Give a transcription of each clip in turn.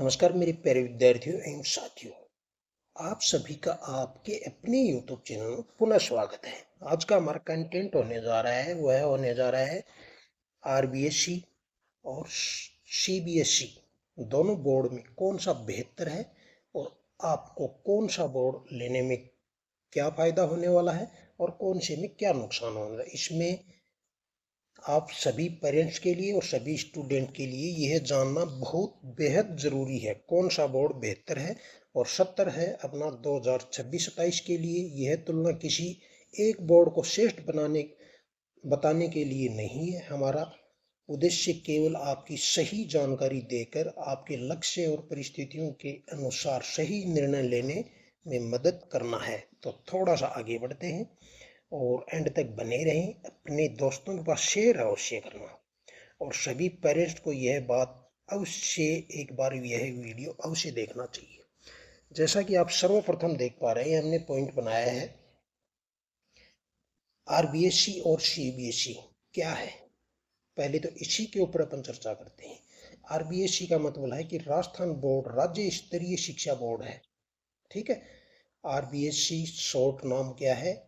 नमस्कार मेरे प्यारे विद्यार्थियों एवं साथियों। आप सभी का आपके अपने YouTube चैनल में पुनः स्वागत है। आज का हमारा कंटेंट होने जा रहा है वह होने जा रहा है आरबीएसई और सीबीएसई दोनों बोर्ड में कौन सा बेहतर है और आपको कौन सा बोर्ड लेने में क्या फायदा होने वाला है और कौन से में क्या नुकसान होने वाला है। इसमें आप सभी पेरेंट्स के लिए और सभी स्टूडेंट के लिए यह जानना बहुत बेहद ज़रूरी है कौन सा बोर्ड बेहतर है और 70 है अपना 2026-27 के लिए। यह तुलना किसी एक बोर्ड को श्रेष्ठ बताने के लिए नहीं है। हमारा उद्देश्य केवल आपकी सही जानकारी देकर आपके लक्ष्य और परिस्थितियों के अनुसार सही निर्णय लेने में मदद करना है। तो थोड़ा सा आगे बढ़ते हैं और एंड तक बने रहें। अपने दोस्तों के पास शेयर अवश्य करना और सभी पेरेंट्स को यह बात अवश्य एक बार यह वीडियो अवश्य देखना चाहिए। जैसा कि आप सर्वप्रथम देख पा रहे हैं, हमने पॉइंट बनाया है आरबीएसई और सीबीएसई क्या है। पहले तो इसी के ऊपर अपन चर्चा करते हैं। आरबीएसई का मतलब है कि राजस्थान बोर्ड राज्य स्तरीय शिक्षा बोर्ड है। ठीक है, आरबीएसई शॉर्ट नाम क्या है?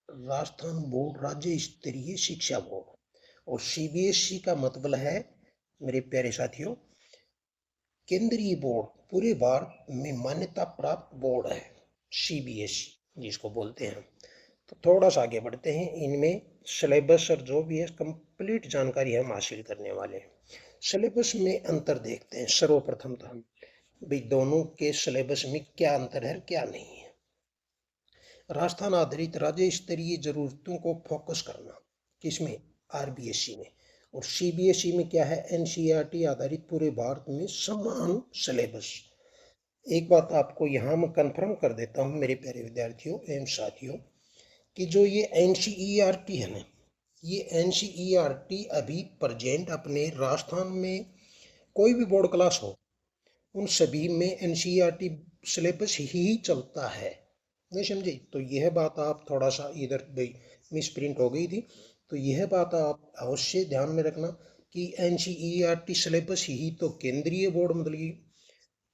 राजस्थान बोर्ड राज्य स्तरीय शिक्षा बोर्ड। और सीबीएसई का मतलब है मेरे प्यारे साथियों केंद्रीय बोर्ड, पूरे भारत में मान्यता प्राप्त बोर्ड है सीबीएसई जिसको बोलते हैं। तो थोड़ा सा आगे बढ़ते हैं। इनमें सिलेबस और जो भी है कंप्लीट जानकारी हम हासिल करने वाले हैं। सिलेबस में अंतर देखते हैं सर्वप्रथम तो हम भाई दोनों के सिलेबस में क्या अंतर है क्या नहीं है। राजस्थान आधारित राज्य स्तरीय जरूरतों को फोकस करना किसमें? आरबीएसई में। और सीबीएसई में क्या है? एनसीईआरटी आधारित पूरे भारत में समान सिलेबस। एक बात आपको यहाँ मैं कंफर्म कर देता हूँ मेरे प्यारे विद्यार्थियों एवं साथियों कि जो ये एनसीईआरटी है ना, ये एनसीईआरटी अभी प्रेजेंट अपने राजस्थान में कोई भी बोर्ड क्लास हो उन सभी में एनसीईआरटी सिलेबस ही चलता है। नहीं समझे? तो यह बात आप थोड़ा सा इधर मिस प्रिंट हो गई थी, तो यह बात आप अवश्य ध्यान में रखना कि एनसीईआरटी सिलेबस ही तो केंद्रीय बोर्ड मतलब कि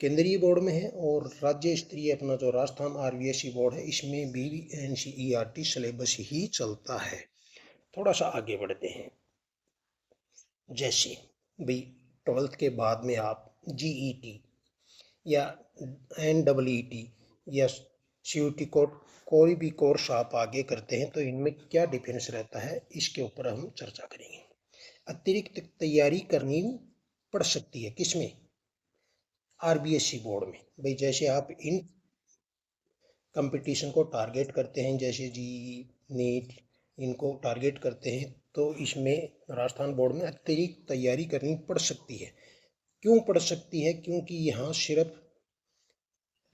केंद्रीय बोर्ड में है और राज्य स्तरीय अपना जो राजस्थान आरबीएसई बोर्ड है इसमें भी एनसीईआरटी सिलेबस ही चलता है। थोड़ा सा आगे बढ़ते हैं। जैसे भाई 12th के बाद में आप जीईटी या एनडब्ल्यूईटी या सीयूटी कोई भी कोर्स आप आगे करते हैं तो इनमें क्या डिफरेंस रहता है इसके ऊपर हम चर्चा करेंगे। अतिरिक्त तैयारी करनी पड़ सकती है किसमें? आरबीएसई बोर्ड में। भाई जैसे आप इन कंपटीशन को टारगेट करते हैं जैसे जी नीट इनको टारगेट करते हैं तो इसमें राजस्थान बोर्ड में अतिरिक्त तैयारी करनी पड़ सकती है। क्यों पड़ सकती है? क्योंकि यहाँ सिर्फ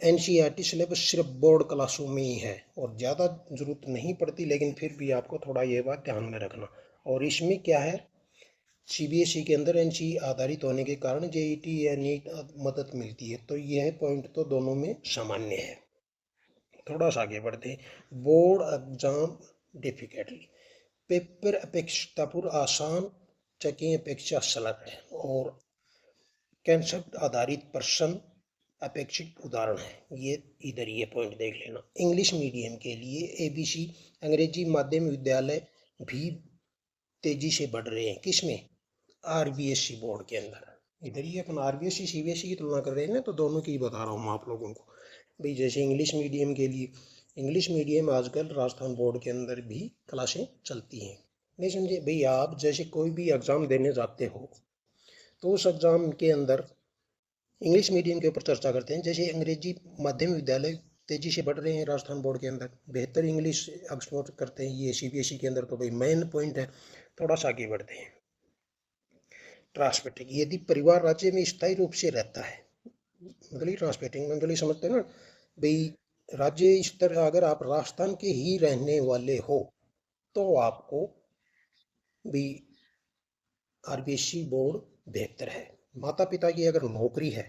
एनसीईआरटी सिलेबस सिर्फ बोर्ड क्लासों में ही है और ज़्यादा जरूरत नहीं पड़ती, लेकिन फिर भी आपको थोड़ा ये बात ध्यान में रखना। और इसमें क्या है, सीबीएसई के अंदर एनसीई आधारित होने के कारण जेईटी या नीट मदद मिलती है, तो यह पॉइंट तो दोनों में सामान्य है। थोड़ा सा आगे बढ़ते हैं। बोर्ड एग्जाम डिफिकल्टी, पेपर अपेक्षापूर्व आसान, चेकिंग अपेक्षा सरल है और कंसेप्ट आधारित प्रश्न अपेक्षित उदाहरण है। ये इधर ये पॉइंट देख लेना। इंग्लिश मीडियम के लिए एबीसी अंग्रेजी माध्यम विद्यालय भी तेजी से बढ़ रहे हैं किसमें? आरबीएसई बोर्ड के अंदर। इधर ही अपन आरबीएसई सीबीएसई की तुलना कर रहे हैं ना, तो दोनों की बता रहा हूँ आप लोगों को। भाई जैसे इंग्लिश मीडियम के लिए, इंग्लिश मीडियम आजकल राजस्थान बोर्ड के अंदर भी क्लासें चलती हैं। नहीं समझे? भाई आप जैसे कोई भी एग्ज़ाम देने जाते हो तो उस एग्ज़ाम के अंदर इंग्लिश मीडियम के ऊपर चर्चा करते हैं। जैसे अंग्रेजी माध्यम विद्यालय तेजी से बढ़ रहे हैं राजस्थान बोर्ड के अंदर, बेहतर इंग्लिश एक्सप्लोर करते हैं ये सीबीएसई के अंदर, तो भाई मेन पॉइंट है। थोड़ा सा आगे बढ़ते हैं। ट्रांसमिटिंग, यदि परिवार राज्य में स्थायी रूप से रहता है, मतलब ट्रांसमिटिंग मतलब समझते हैं ना भाई, राज्य स्तर अगर आप राजस्थान के ही रहने वाले हो तो आपको भी आरबीएसई बोर्ड बेहतर है। माता पिता की अगर नौकरी है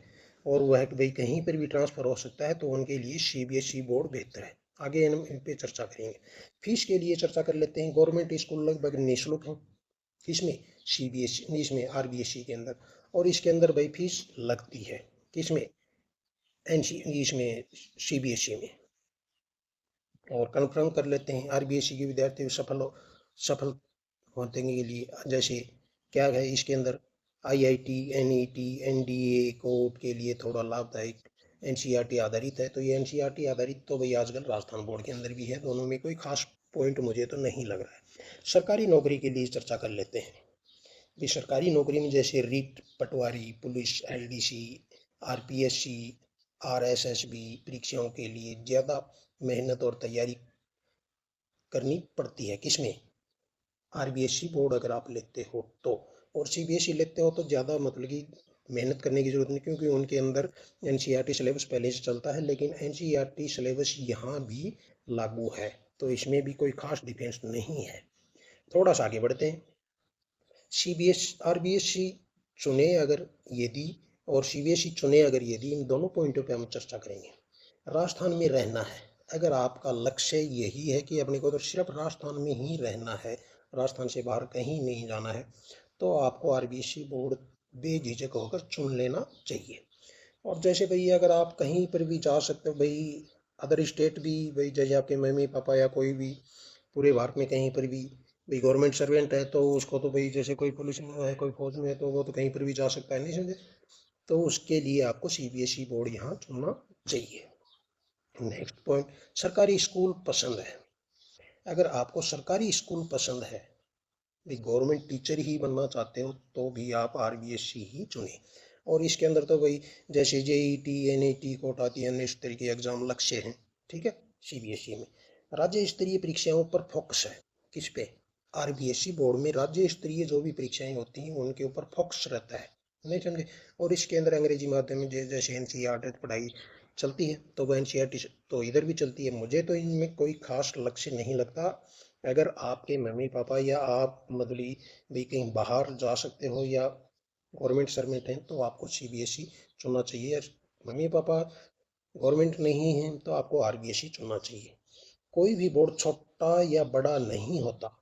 और वह भाई कहीं पर भी ट्रांसफ़र हो सकता है तो उनके लिए सीबीएसई बोर्ड बेहतर है। आगे हम इन पे चर्चा करेंगे। फीस के लिए चर्चा कर लेते हैं। गवर्नमेंट स्कूल लगभग निःशुल्क हैं किसमें? सीबीएसई इसमें आरबीएसई के अंदर, और इसके अंदर भाई फीस लगती है किसमें, इसमें सीबीएसई में। और कन्फर्म कर लेते हैं आरबीएसई के विद्यार्थी सफल होने के लिए जैसे क्या है इसके अंदर, आईआईटी, एनईटी, एनडीए कोर्ट के लिए थोड़ा लाभदायक एनसीईआरटी आधारित है। तो ये एनसीईआरटी आधारित तो भाई आजकल राजस्थान बोर्ड के अंदर भी है, दोनों में कोई खास पॉइंट मुझे तो नहीं लग रहा है। सरकारी नौकरी के लिए चर्चा कर लेते हैं। भी सरकारी नौकरी में जैसे रीट, पटवारी, पुलिस, एलडीसी, आरपीएससी, आरएसएसबी परीक्षाओं के लिए ज़्यादा मेहनत और तैयारी करनी पड़ती है। किसमें, आरबीएसई बोर्ड अगर आप लेते हो तो। और सीबीएसई लेते हो तो ज़्यादा मतलब कि मेहनत करने की ज़रूरत नहीं, क्योंकि उनके अंदर एनसीईआरटी सिलेबस पहले से चलता है, लेकिन एनसीईआरटी सिलेबस यहाँ भी लागू है, तो इसमें भी कोई खास डिफरेंस नहीं है। थोड़ा सा आगे बढ़ते हैं। आरबीएसई चुने अगर यदि और सीबीएसई चुने अगर यदि, इन दोनों पॉइंटों पे हम चर्चा करेंगे। राजस्थान में रहना है, अगर आपका लक्ष्य यही है कि अपने को तो सिर्फ राजस्थान में ही रहना है, राजस्थान से बाहर कहीं नहीं जाना है, तो आपको आरबीएसई बोर्ड बेझिझक होकर चुन लेना चाहिए। और जैसे भाई अगर आप कहीं पर भी जा सकते हो भाई, अदर स्टेट भी भाई, जैसे आपके मम्मी पापा या कोई भी पूरे भारत में कहीं पर भी भाई गवर्नमेंट सर्वेंट है, तो उसको तो भाई जैसे कोई पुलिस में है, कोई फौज में है, तो वो तो कहीं पर भी जा सकता है, नहीं समझे। तो उसके लिए आपको सीबीएसई बोर्ड यहाँ चुनना चाहिए। नेक्स्ट पॉइंट, सरकारी स्कूल पसंद है। अगर आपको सरकारी स्कूल पसंद है, भाई गवर्नमेंट टीचर ही बनना चाहते हो, तो भी आप आरबीएसई ही चुने। और इसके अंदर तो भाई जैसे जेईटी, एनईटी, कोटा आती है, इस तरह के एग्जाम लक्ष्य हैं, ठीक है। सीबीएसई में राज्य स्तरीय परीक्षाओं पर फोकस है। किस पे, आरबीएसई बोर्ड में राज्य स्तरीय जो भी परीक्षाएं होती हैं उनके ऊपर फोकस रहता है, नहीं समझे। और इसके अंदर अंग्रेजी माध्यम में जैसे एनसीईआरटी पढ़ाई चलती है, तो वो एनसीईआरटी तो इधर भी चलती है। मुझे तो इनमें कोई खास लक्ष्य नहीं लगता। अगर आपके मम्मी पापा या आप मतलब भी कहीं बाहर जा सकते हो या गवर्नमेंट सर्वेंट हैं, तो आपको सीबीएसई चुनना चाहिए। मम्मी पापा गवर्नमेंट नहीं हैं तो आपको आरबीएसई चुनना चाहिए। कोई भी बोर्ड छोटा या बड़ा नहीं होता।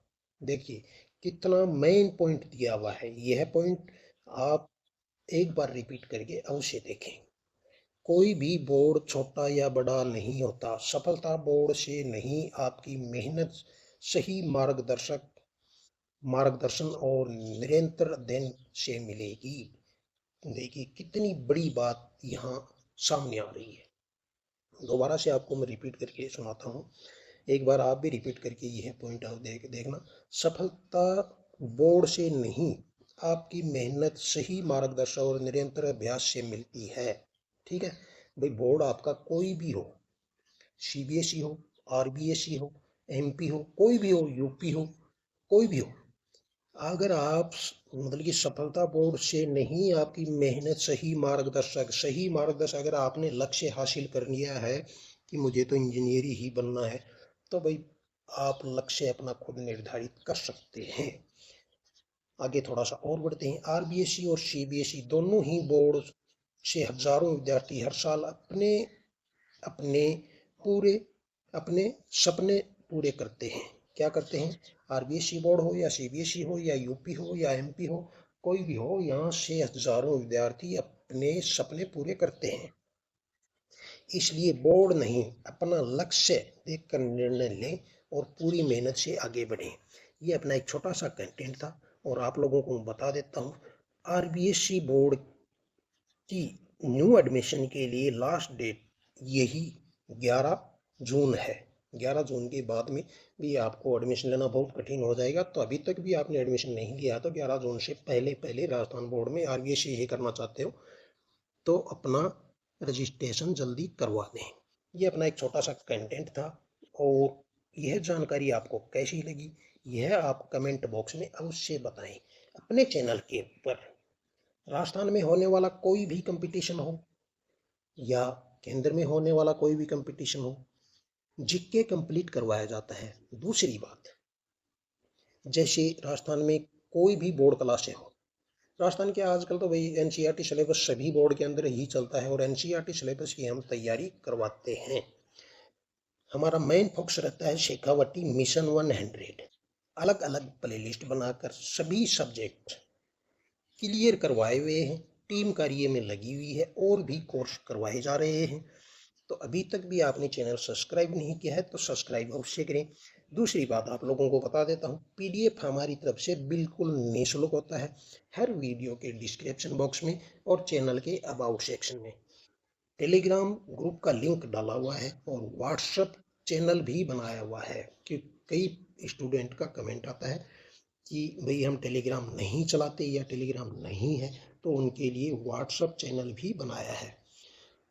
देखिए कितना मेन पॉइंट दिया हुआ है, यह पॉइंट आप एक बार रिपीट करके अवश्य देखें। कोई भी बोर्ड छोटा या बड़ा नहीं होता। सफलता बोर्ड से नहीं, आपकी मेहनत, सही मार्गदर्शन और निरंतर अध्ययन से मिलेगी। देखिए कितनी बड़ी बात यहाँ सामने आ रही है। दोबारा से आपको मैं रिपीट करके सुनाता हूँ, एक बार आप भी रिपीट करके यह पॉइंट आप देखना। सफलता बोर्ड से नहीं, आपकी मेहनत, सही मार्गदर्शन और निरंतर अभ्यास से मिलती है। ठीक है भाई, बोर्ड आपका कोई भी हो, सीबीएसई हो, आरबीएसई हो, एमपी हो, कोई भी हो, यूपी हो, कोई भी हो, अगर आप मतलब कि सफलता बोर्ड से नहीं, आपकी मेहनत, सही मार्गदर्शक अगर आपने लक्ष्य हासिल कर लिया है कि मुझे तो इंजीनियर ही बनना है, तो भाई आप लक्ष्य अपना खुद निर्धारित कर सकते हैं। आगे थोड़ा सा और बढ़ते हैं। आरबीएसई और सीबीएसई दोनों ही बोर्ड से हजारों विद्यार्थी हर साल अपने अपने पूरे अपने सपने पूरे करते हैं। क्या करते हैं, आरबीएसई बोर्ड हो या सीबीएसई हो या यूपी हो या एमपी हो, कोई भी हो, यहाँ से हजारों विद्यार्थी अपने सपने पूरे करते हैं। इसलिए बोर्ड नहीं, अपना लक्ष्य देखकर निर्णय लें और पूरी मेहनत से आगे बढ़ें। ये अपना एक छोटा सा कंटेंट था और आप लोगों को बता देता हूँ, आरबीएसई बोर्ड की न्यू एडमिशन के लिए लास्ट डेट यही 11 जून है। 11 जून के बाद में भी आपको एडमिशन लेना बहुत कठिन हो जाएगा। तो अभी तक भी आपने एडमिशन नहीं लिया तो 11 जून से पहले पहले राजस्थान बोर्ड में आरबीएसई ही करना चाहते हो तो अपना रजिस्ट्रेशन जल्दी करवा दें। ये अपना एक छोटा सा कंटेंट था और यह जानकारी आपको कैसी लगी यह आप कमेंट बॉक्स में अवश्य बताएं। अपने चैनल के ऊपर राजस्थान में होने वाला कोई भी कंपटीशन हो या केंद्र में होने वाला कोई भी कंपटीशन हो, जीके कंप्लीट करवाया जाता है। दूसरी बात, जैसे राजस्थान में कोई भी बोर्ड क्लास हो, राजस्थान के आजकल तो भाई एनसीईआरटी सिलेबस सभी बोर्ड के अंदर ही चलता है और एनसीईआरटी सिलेबस की हम तैयारी करवाते हैं। हमारा मेन फोकस रहता है शेखावटी मिशन 100, अलग अलग प्लेलिस्ट बनाकर सभी सब्जेक्ट क्लियर करवाए हुए हैं। टीम कार्य में लगी हुई है और भी कोर्स करवाए जा रहे हैं। तो अभी तक भी आपने चैनल सब्सक्राइब नहीं किया है तो सब्सक्राइब अवश्य करें। दूसरी बात आप लोगों को बता देता हूँ, पीडीएफ हमारी तरफ से बिल्कुल निःशुल्क होता है। हर वीडियो के डिस्क्रिप्शन बॉक्स में और चैनल के अबाउट सेक्शन में टेलीग्राम ग्रुप का लिंक डाला हुआ है और व्हाट्सएप चैनल भी बनाया हुआ है। कि कई स्टूडेंट का कमेंट आता है कि भाई हम टेलीग्राम नहीं चलाते या टेलीग्राम नहीं है, तो उनके लिए व्हाट्सएप चैनल भी बनाया है।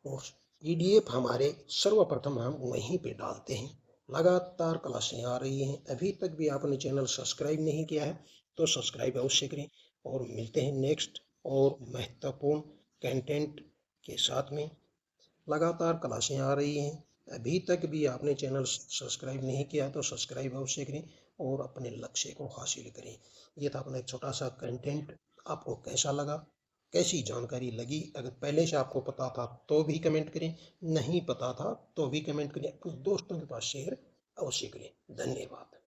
और पीडीएफ हमारे सर्वप्रथम हम वहीं पे डालते हैं। लगातार क्लासें आ रही हैं। अभी तक भी आपने चैनल सब्सक्राइब नहीं किया है तो सब्सक्राइब अवश्य करें। और मिलते हैं नेक्स्ट और महत्वपूर्ण कंटेंट के साथ में। लगातार क्लासें आ रही हैं। अभी तक भी आपने चैनल सब्सक्राइब नहीं किया तो सब्सक्राइब अवश्य करें और अपने लक्ष्य को हासिल करें। ये था अपना एक छोटा सा कंटेंट। आपको कैसा लगा, कैसी जानकारी लगी? अगर पहले से आपको पता था तो भी कमेंट करें, नहीं पता था तो भी कमेंट करें, अपने दोस्तों के पास शेयर अवश्य करें। धन्यवाद।